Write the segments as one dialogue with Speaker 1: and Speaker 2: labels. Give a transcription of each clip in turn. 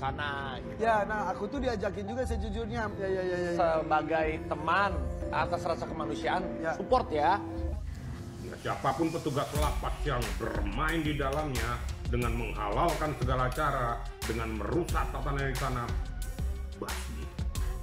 Speaker 1: sana.
Speaker 2: Ya, nah aku tuh diajakin juga sejujurnya. Ya.
Speaker 1: Sebagai teman atas rasa kemanusiaan, support ya.
Speaker 3: Siapapun petugas lapas yang bermain di dalamnya dengan menghalalkan segala cara, dengan merusak tatanan di sana, basmi.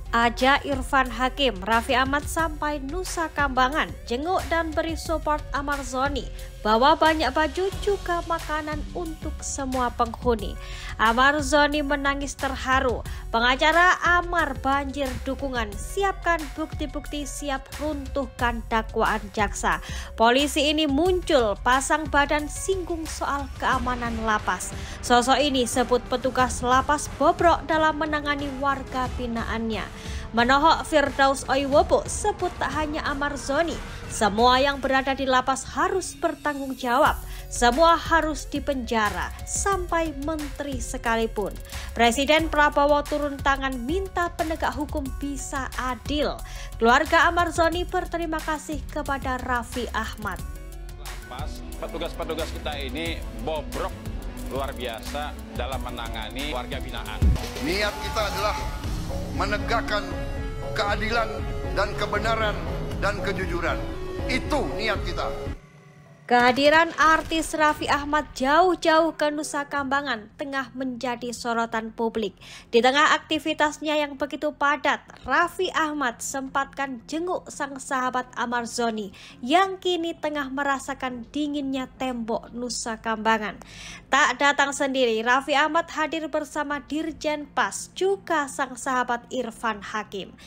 Speaker 4: Aja Irfan Hakim, Raffi Ahmad sampai Nusa Kambangan, jenguk dan beri support Amar Zoni, bawa banyak baju juga makanan untuk semua penghuni. Amar Zoni menangis terharu, pengacara Amar banjir dukungan, siapkan bukti-bukti, siap runtuhkan dakwaan jaksa. Polisi ini muncul, pasang badan, singgung soal keamanan lapas. Sosok ini sebut petugas lapas bobrok dalam menangani warga binaannya. Menohok Firdaus Oiwobo sebut tak hanya Amar Zoni, semua yang berada di lapas harus bertanggung jawab, semua harus dipenjara, sampai menteri sekalipun. Presiden Prabowo turun tangan minta penegak hukum bisa adil. Keluarga Amar Zoni berterima kasih kepada Raffi Ahmad.
Speaker 5: Lapas, petugas-petugas kita ini bobrok luar biasa dalam menangani warga binaan.
Speaker 6: Niat kita adalah menegakkan keadilan dan kebenaran dan kejujuran. Itu niat kita.
Speaker 4: Kehadiran artis Raffi Ahmad jauh-jauh ke Nusa Kambangan tengah menjadi sorotan publik. Di tengah aktivitasnya yang begitu padat, Raffi Ahmad sempatkan jenguk sang sahabat Amar Zoni yang kini tengah merasakan dinginnya tembok Nusa Kambangan. Tak datang sendiri, Raffi Ahmad hadir bersama Dirjen Pas juga sang sahabat Irfan Hakim.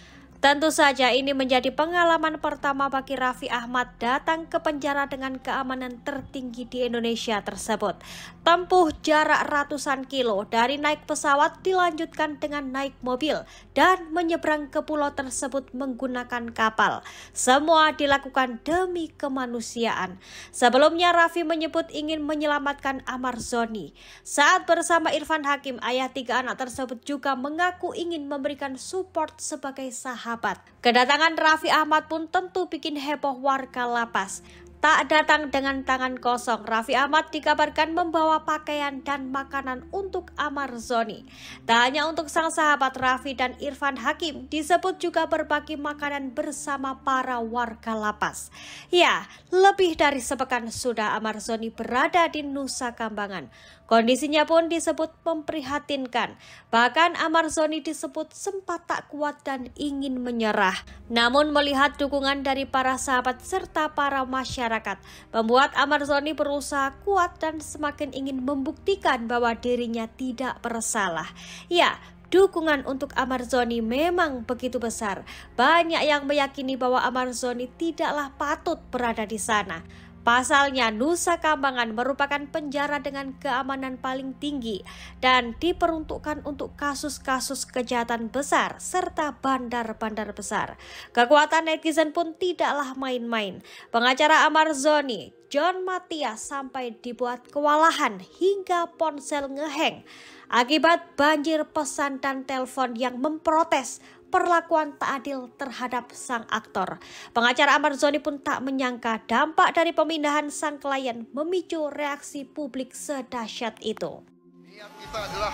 Speaker 4: Tentu saja ini menjadi pengalaman pertama bagi Raffi Ahmad datang ke penjara dengan keamanan tertinggi di Indonesia tersebut. Tempuh jarak ratusan kilo dari naik pesawat dilanjutkan dengan naik mobil dan menyeberang ke pulau tersebut menggunakan kapal. Semua dilakukan demi kemanusiaan. Sebelumnya Raffi menyebut ingin menyelamatkan Amar Zoni. Saat bersama Irfan Hakim, ayah 3 anak tersebut juga mengaku ingin memberikan support sebagai sahabat. Kedatangan Raffi Ahmad pun tentu bikin heboh warga lapas. Tak datang dengan tangan kosong, Raffi Ahmad dikabarkan membawa pakaian dan makanan untuk Amar Zoni. Tak hanya untuk sang sahabat, Raffi dan Irfan Hakim disebut juga berbagi makanan bersama para warga lapas. Ya, lebih dari sepekan sudah Amar Zoni berada di Nusa Kambangan. Kondisinya pun disebut memprihatinkan. Bahkan Amar Zoni disebut sempat tak kuat dan ingin menyerah. Namun melihat dukungan dari para sahabat serta para masyarakat, membuat Amar Zoni berusaha kuat dan semakin ingin membuktikan bahwa dirinya tidak bersalah. Ya, dukungan untuk Amar Zoni memang begitu besar. Banyak yang meyakini bahwa Amar Zoni tidaklah patut berada di sana. Pasalnya, Nusa Kambangan merupakan penjara dengan keamanan paling tinggi dan diperuntukkan untuk kasus-kasus kejahatan besar serta bandar-bandar besar. Kekuatan netizen pun tidaklah main-main. Pengacara Amar Zoni, John Matias, sampai dibuat kewalahan hingga ponsel ngeheng akibat banjir pesan dan telepon yang memprotes perlakuan tak adil terhadap sang aktor. Pengacara Amar Zoni pun tak menyangka dampak dari pemindahan sang klien memicu reaksi publik sedahsyat itu.
Speaker 6: Niat kita adalah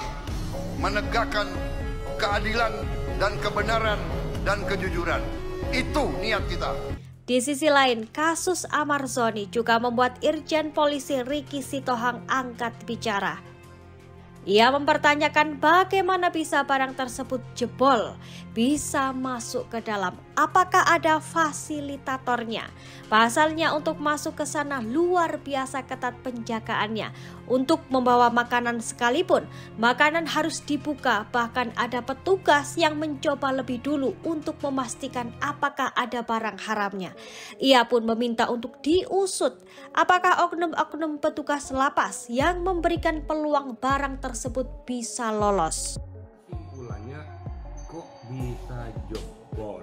Speaker 6: menegakkan keadilan dan kebenaran dan kejujuran. Itu niat kita.
Speaker 4: Di sisi lain, kasus Amar Zoni juga membuat Irjen Polisi Ricky Sitohang angkat bicara. Ia mempertanyakan bagaimana bisa barang tersebut jebol, bisa masuk ke dalam. Apakah ada fasilitatornya? Pasalnya untuk masuk ke sana luar biasa ketat penjagaannya. Untuk membawa makanan sekalipun, makanan harus dibuka. Bahkan ada petugas yang mencoba lebih dulu untuk memastikan apakah ada barang haramnya. Ia pun meminta untuk diusut apakah oknum-oknum petugas lapas yang memberikan peluang barang tersebut bisa lolos.
Speaker 3: Kesimpulannya kok bisa jebol?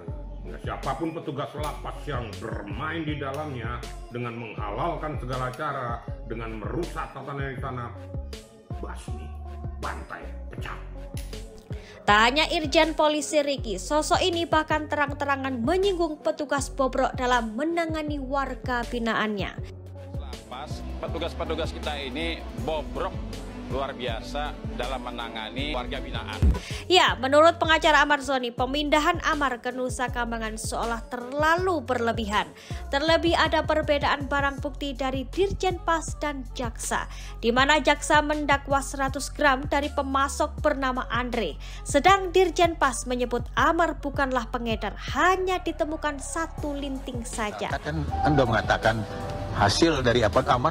Speaker 3: Siapapun petugas lapas yang bermain di dalamnya dengan menghalalkan segala cara, dengan merusak tatanan di sana, basmi, bantai, pecah.
Speaker 4: Tak hanya Irjen Polisi Ricky, sosok ini bahkan terang-terangan menyinggung petugas bobrok dalam menangani warga binaannya.
Speaker 5: Lapas, petugas-petugas kita ini bobrok luar biasa dalam menangani warga binaan.
Speaker 4: Ya, menurut pengacara Amar Zoni, pemindahan Amar ke Nusa Kambangan seolah terlalu berlebihan. Terlebih ada perbedaan barang bukti dari Dirjen Pas dan jaksa, di mana jaksa mendakwa 100 gram dari pemasok bernama Andre, sedang Dirjen Pas menyebut Amar bukanlah pengedar, hanya ditemukan 1 linting saja.
Speaker 7: Kan Anda mengatakan hasil dari Amar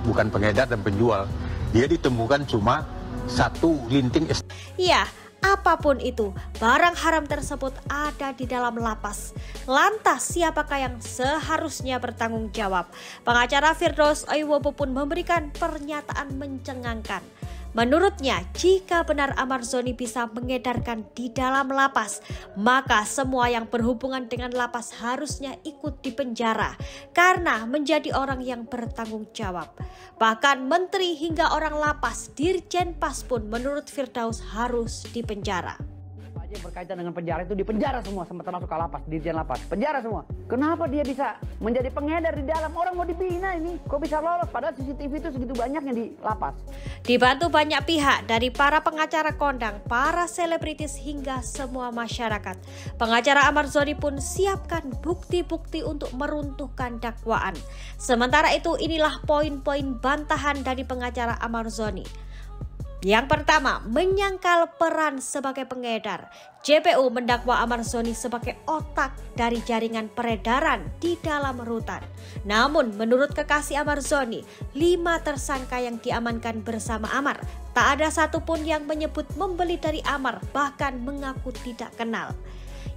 Speaker 7: bukan pengedar dan penjual. Dia ditemukan cuma 1 linting.
Speaker 4: Iya, apapun itu, barang haram tersebut ada di dalam lapas. Lantas siapakah yang seharusnya bertanggung jawab? Pengacara Firdaus Oiwobo pun memberikan pernyataan mencengangkan. Menurutnya, jika benar Amar Zoni bisa mengedarkan di dalam lapas, maka semua yang berhubungan dengan lapas harusnya ikut di penjara karena menjadi orang yang bertanggung jawab. Bahkan menteri hingga orang lapas, Dirjen Pas pun menurut Firdaus harus dipenjara.
Speaker 8: Yang berkaitan dengan penjara itu dipenjara semua, termasuk lapas, Dirjen Lapas, penjara semua. Kenapa dia bisa menjadi pengedar di dalam? Orang mau dibina ini, kok bisa lolos padahal CCTV itu segitu banyaknya di lapas.
Speaker 4: Dibantu banyak pihak dari para pengacara kondang, para selebritis hingga semua masyarakat. Pengacara Amar Zoni pun siapkan bukti-bukti untuk meruntuhkan dakwaan. Sementara itu inilah poin-poin bantahan dari pengacara Amar Zoni. Yang pertama, menyangkal peran sebagai pengedar. JPU mendakwa Amar Zoni sebagai otak dari jaringan peredaran di dalam rutan. Namun, menurut kekasih Amar Zoni, 5 tersangka yang diamankan bersama Amar, tak ada satupun yang menyebut membeli dari Amar, bahkan mengaku tidak kenal.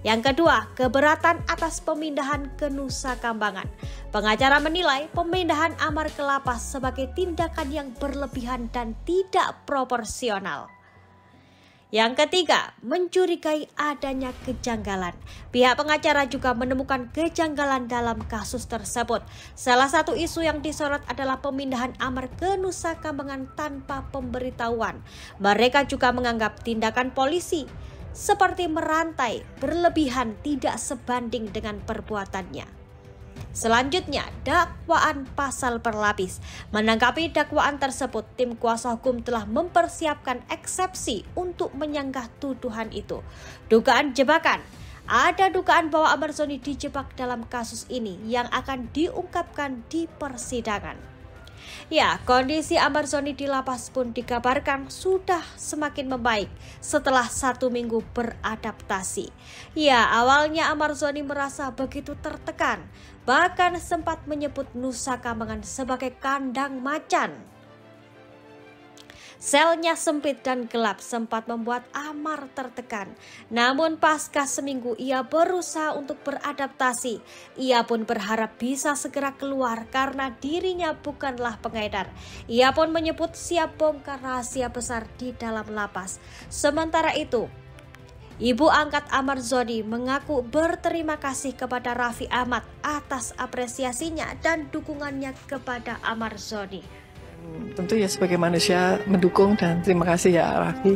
Speaker 4: Yang kedua, keberatan atas pemindahan ke Nusa Kambangan. Pengacara menilai pemindahan Amar ke lapas sebagai tindakan yang berlebihan dan tidak proporsional. Yang ketiga, mencurigai adanya kejanggalan. Pihak pengacara juga menemukan kejanggalan dalam kasus tersebut. Salah satu isu yang disorot adalah pemindahan Amar ke Nusa Kambangan tanpa pemberitahuan. Mereka juga menganggap tindakan polisi seperti merantai berlebihan tidak sebanding dengan perbuatannya. Selanjutnya, dakwaan pasal berlapis. Menanggapi dakwaan tersebut, tim kuasa hukum telah mempersiapkan eksepsi untuk menyanggah tuduhan itu. Dugaan jebakan. Ada dugaan bahwa Amar Zoni dijebak dalam kasus ini yang akan diungkapkan di persidangan. Ya, kondisi Amar Zoni di lapas pun dikabarkan sudah semakin membaik setelah 1 minggu beradaptasi. Ya, awalnya Amar Zoni merasa begitu tertekan, bahkan sempat menyebut Nusa Kambangan sebagai kandang macan. Selnya sempit dan gelap sempat membuat Amar tertekan. Namun pasca seminggu ia berusaha untuk beradaptasi. Ia pun berharap bisa segera keluar karena dirinya bukanlah pengedar. Ia pun menyebut siap bongkar rahasia besar di dalam lapas. Sementara itu, ibu angkat Amar Zoni mengaku berterima kasih kepada Raffi Ahmad atas apresiasinya dan dukungannya kepada Amar Zoni.
Speaker 9: Tentu ya sebagai manusia mendukung dan terima kasih ya Raffi